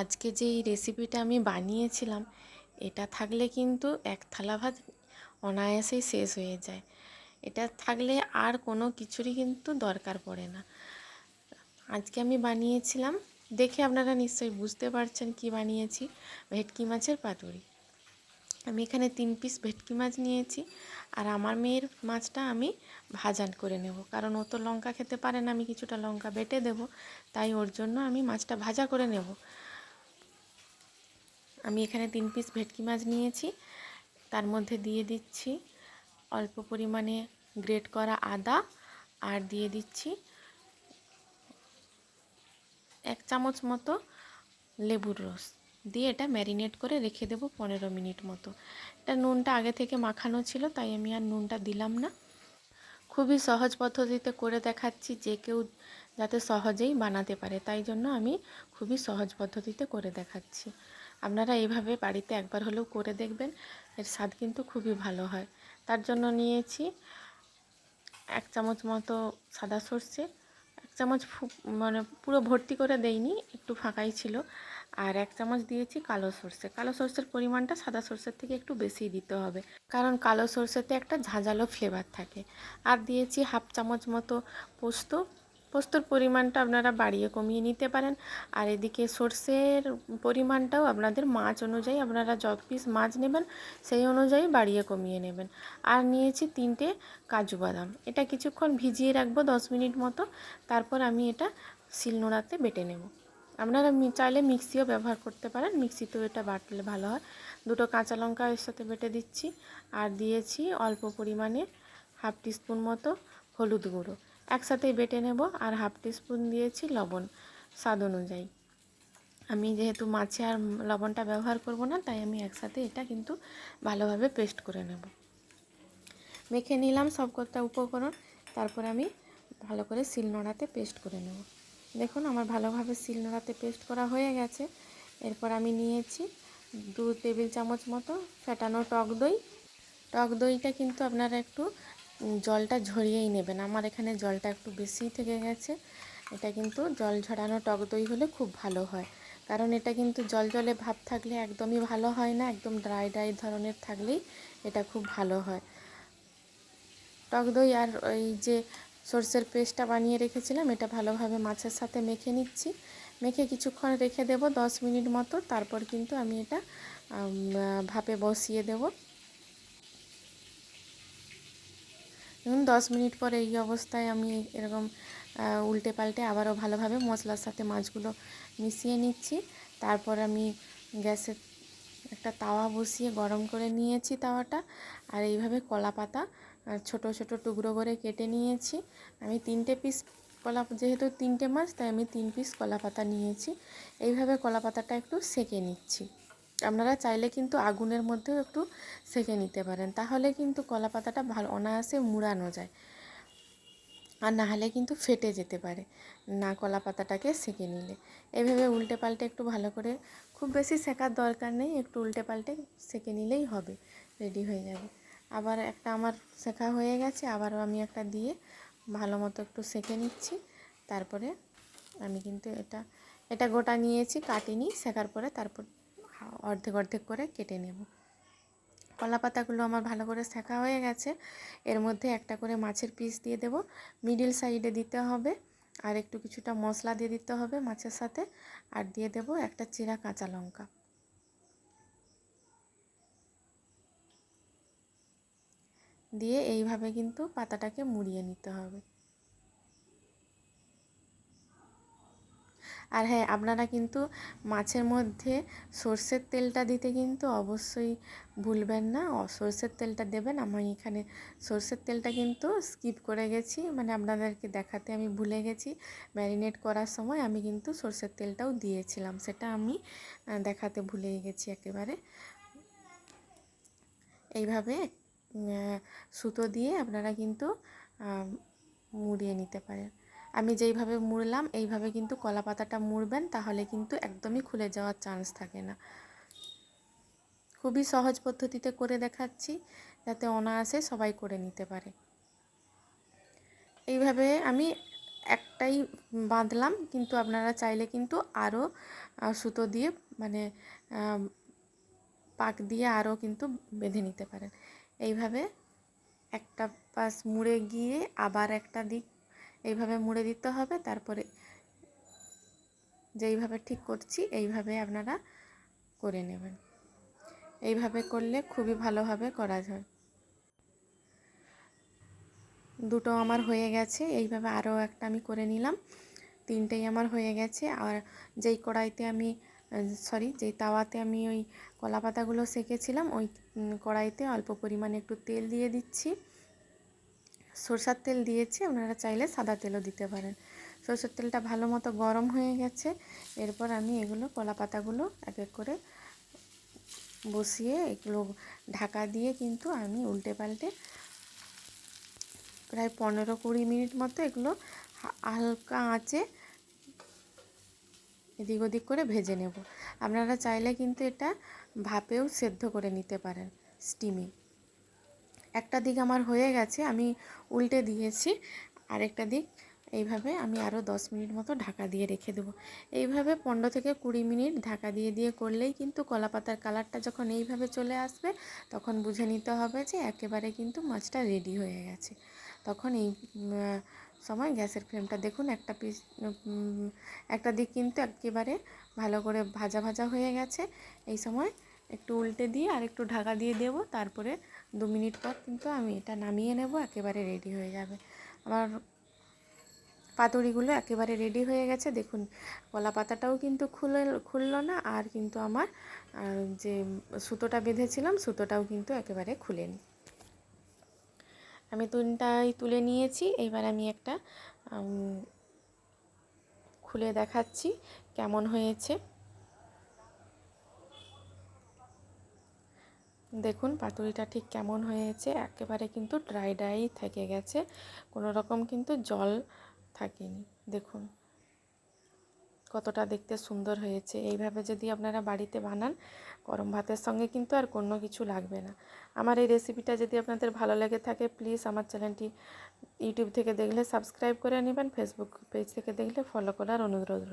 আজকে যেই রেসিপিটা আমি বানিয়েছিলাম এটা থাকলে কিন্তু এক থালা ভাত অনায়াসেই শেষ হয়ে যায়। এটা থাকলে আর কোনো কিছুরই কিন্তু দরকার পড়ে না। আজকে আমি বানিয়েছিলাম, দেখে আপনারা নিশ্চয়ই বুঝতে পারছেন কি বানিয়েছি, ভেটকি মাছের পাতুরি। আমি এখানে 3 পিস ভেটকি মাছ নিয়েছি, আর আমার মেয়ের মাছটা আমি ভাজা করে নেব, কারণ ও তো লঙ্কা খেতে পারে না। আমি কিছুটা লঙ্কা বেটে দেব, তাই ওর জন্য আমি মাছটা ভাজা করে নেব। আমি এখানে 3 পিস ভেটকি মাছ নিয়েছি, তার মধ্যে দিয়ে দিচ্ছি অল্প পরিমাণে গ্রেট করা আদা, আর দিয়ে দিচ্ছি 1 চামচ মতো লেবুর রস, দিয়ে এটা ম্যারিনেট করে রেখে দেবো 15 মিনিট মতো। এটা নুনটা আগে থেকে মাখানো ছিল, তাই আমি আর নুনটা দিলাম না। খুবই সহজ পদ্ধতিতে করে দেখাচ্ছি, যে কেউ যাতে সহজেই বানাতে পারে, তাই জন্য আমি খুবই সহজ পদ্ধতিতে করে দেখাচ্ছি। আপনারা এইভাবে বাড়িতে একবার হলেও করে দেখবেন, এর স্বাদ কিন্তু খুবই ভালো হয়। তার জন্য নিয়েছি 1 চামচ মতো সাদা সর্ষে, 1 চামচ মানে পুরো ভর্তি করে দেইনি, একটু ফাঁকাই ছিল। আর 1 চামচ দিয়েছি কালো সর্ষে। কালো সর্ষের পরিমাণটা সাদা সর্ষের থেকে একটু বেশি দিতে হবে, কারণ কালো সর্ষেতে একটা ঝাঁঝালো ফ্লেভার থাকে। আর দিয়েছি 1/2 চামচ মতো পোস্ত। পোস্তর পরিমাণটা আপনারা বাড়িয়ে কমিয়ে নিতে পারেন। আর এদিকে সর্ষের পরিমাণটাও আপনাদের মাছ অনুযায়ী, আপনারা যত পিস মাছ নেবেন সেই অনুযায়ী বাড়িয়ে কমিয়ে নেবেন। আর নিয়েছি 3টে কাজু বাদাম। এটা কিছুক্ষণ ভিজিয়ে রাখবো 10 মিনিট মতো, তারপর আমি এটা শিলনোড়াতে বেটে নেব। আপনারা চাইলে মিক্সিও ব্যবহার করতে পারেন, মিক্সিতেও এটা বাটলে ভালো হয়। 2টো কাঁচা লঙ্কা এর সাথে বেটে দিচ্ছি, আর দিয়েছি অল্প পরিমাণে 1/2 টিস্পুন মতো হলুদ গুঁড়ো। একসাথেই বেটে নেব। আর 1/2 টিস্পুন দিয়েছি লবণ স্বাদ অনুযায়ী। আমি যেহেতু মাছে আর লবণটা ব্যবহার করব না, তাই আমি একসাথে এটা কিন্তু ভালোভাবে পেস্ট করে নেব। মেখে নিলাম সব কটা উপকরণ, তারপর আমি ভালো করে শিলনোড়াতে পেস্ট করে নেব। দেখুন আমার ভালোভাবে শিলনোড়াতে পেস্ট করা হয়ে গেছে। এরপর আমি নিয়েছি 2 টেবিল চামচ মতো ফেটানো টক দই। টক দইটা কিন্তু আপনারা একটু জলটা ঝরিয়েই নেবেন। আমার এখানে জলটা একটু বেশিই থেকে গেছে। এটা কিন্তু জল ঝরানো টক দই হলে খুব ভালো হয়, কারণ এটা কিন্তু জল জলে ভাব থাকলে একদমই ভালো হয় না। একদম ড্রাই ড্রাই ধরনের থাকলেই এটা খুব ভালো হয়। টক দই আর ওই যে সর্ষের পেস্টটা বানিয়ে রেখেছিলাম, এটা ভালোভাবে মাছের সাথে মেখে নিচ্ছি। মেখে কিছুক্ষণ রেখে দেব 10 মিনিট মতো, তারপর কিন্তু আমি এটা ভাপে বসিয়ে দেব। 10 মিনিট পরে এই অবস্থায় আমি এরকম উল্টে পাল্টে আবারও ভালোভাবে মশলার সাথে মাছগুলো মিশিয়ে নিচ্ছি। তারপর আমি গ্যাসে একটা তাওয়া বসিয়ে গরম করে নিয়েছি তাওয়াটা, আর এইভাবে কলা পাতা ছোট ছোট টুকরো করে কেটে নিয়েছি। আমি 3টে পিস যেহেতু 3টে মাছ, তাই আমি 3 পিস কলা পাতা নিয়েছি। এইভাবে কলা পাতাটা একটু সেঁকে নিচ্ছি। আপনারা চাইলে কিন্তু আগুনের মধ্যেও একটু সেঁকে নিতে পারেন, তাহলে কিন্তু কলা পাতাটা ভালো অনায়াসে মুড়ানো যায়। আর না হলে কিন্তু ফেটে যেতে পারে না কলা পাতাটাকে সেঁকে নিলে। এভাবে উল্টে পাল্টে একটু ভালো করে, খুব বেশি সেঁকার দরকার নেই, একটু উল্টে পাল্টে সেঁকে নিলেই হবে, রেডি হয়ে যাবে। আবার একটা আমার সেঁকা হয়ে গেছে, আবারও আমি একটা দিয়ে ভালো মতো একটু সেঁকে নিচ্ছি। তারপরে আমি কিন্তু এটা গোটা নিয়েছি, কাটিনি, সেঁকার পরে তারপর অর্ধেক অর্ধেক করে কেটে নেব। কলা পাতাগুলো আমার ভালো করে সেঁকা হয়ে গেছে। এর মধ্যে একটা করে মাছের পিস দিয়ে দেব, মিডিল সাইডে দিতে হবে। আর একটু কিছুটা মশলা দিয়ে দিতে হবে মাছের সাথে। আর দিয়ে দেব একটা চিরা কাঁচা লঙ্কা। দিয়ে এইভাবে কিন্তু পাতাটাকে মুড়িয়ে নিতে হবে। আর হ্যাঁ, আপনারা কিন্তু মাছের মধ্যে সর্ষের তেলটা দিতে কিন্তু অবশ্যই ভুলবেন না। সর্ষের তেলটা দেবেন। আমি এখানে সর্ষের তেলটা কিন্তু স্কিপ করে গেছি, মানে আপনাদেরকে দেখাতে আমি ভুলে গেছি। ম্যারিনেট করার সময় আমি কিন্তু সর্ষের তেলটাও দিয়েছিলাম, সেটা আমি দেখাতে ভুলেই গেছি একেবারে। এইভাবে সুতো দিয়ে আপনারা কিন্তু মুড়িয়ে নিতে পারেন। আমি যেইভাবে মুড়লাম এইভাবে কিন্তু কলা পাতাটা মুড়বেন, তাহলে কিন্তু একদমই খুলে যাওয়ার চান্স থাকে না। খুবই সহজ পদ্ধতিতে করে দেখাচ্ছি, যাতে অনায়াসে সবাই করে নিতে পারে। এইভাবে আমি একটাই বাঁধলাম, কিন্তু আপনারা চাইলে কিন্তু আরও সুতো দিয়ে মানে পাক দিয়ে আরও কিন্তু বেঁধে নিতে পারেন। এইভাবে একটা পাশ মুড়ে গিয়ে আবার একটা দিক এইভাবে মুড়ে দিতে হবে। তারপরে যেইভাবে ঠিক করছি এইভাবে আপনারা করে নেবেন। এইভাবে করলে খুবই ভালোভাবে করা যায়। দুটো আমার হয়ে গেছে, এইভাবে আরও একটা আমি করে নিলাম। তিনটেই আমার হয়ে গেছে। আর যেই কড়াইতে আমি যেই তাওয়াতে আমি ওই কলা পাতাগুলো সেঁকেছিলাম, ওই কড়াইতে অল্প পরিমাণে একটু তেল দিয়ে দিচ্ছি। সরষের তেল দিয়েছি, আপনারা চাইলে সাদা তেলও দিতে পারেন। সরষের তেলটা ভালো মতো গরম হয়ে গেছে। এরপর আমি এগুলো কলা পাতাগুলো এক এক করে বসিয়ে এগুলো ঢাকা দিয়ে কিন্তু আমি উল্টে পাল্টে প্রায় 15-20 মিনিট মতো এগুলো হালকা আঁচে এদিক ওদিক করে ভেজে নেব। আপনারা চাইলে কিন্তু এটা ভাপেও সেদ্ধ করে নিতে পারেন, স্টিমে। একটা দিক আমার হয়ে গেছে, আমি উল্টে দিয়েছি। আরেকটা দিক এইভাবে আমি আরও 10 মিনিট মতো ঢাকা দিয়ে রেখে দেবো। এইভাবে 15-20 মিনিট ঢাকা দিয়ে দিয়ে করলেই কিন্তু কলা পাতার কালারটা যখন এইভাবে চলে আসবে, তখন বুঝে নিতে হবে যে একেবারে কিন্তু মাছটা রেডি হয়ে গেছে। তখন এই সময় গ্যাসের ফ্লেমটা দেখুন, একটা দিক কিন্তু একেবারে ভালো করে ভাজা ভাজা হয়ে গেছে। এই সময় একটু উল্টে দিয়ে আর একটু ঢাকা দিয়ে দেবো। তারপরে 2 মিনিট পর কিন্তু আমি এটা নামিয়ে নেব, একেবারে রেডি হয়ে যাবে। আমার পাতুরিগুলো একেবারে রেডি হয়ে গেছে। দেখুন কলা পাতাটাও কিন্তু খুললো না, আর কিন্তু আমার যে সুতোটা বেঁধেছিলাম সুতোটাও কিন্তু একেবারে খুলেনি। আমি তিনটাই তুলে নিয়েছি। এইবার আমি একটা খুলে দেখাচ্ছি কেমন হয়েছে। দেখুন পাতুরিটা ঠিক কেমন হয়েছে, একেবারে কিন্তু ড্রাই ড্রাই থেকে গেছে, কোনো রকম কিন্তু জল থাকেনি। দেখুন কতটা দেখতে সুন্দর হয়েছে। এইভাবে যদি আপনারা বাড়িতে বানান, গরম ভাতের সঙ্গে কিন্তু আর কোনো কিছু লাগবে না। আমার এই রেসিপিটা যদি আপনাদের ভালো লেগে থাকে, প্লিজ আমার চ্যানেলটি ইউটিউব থেকে দেখলে সাবস্ক্রাইব করে নেবেন, ফেসবুক পেজ থেকে দেখলে ফলো করার অনুরোধ।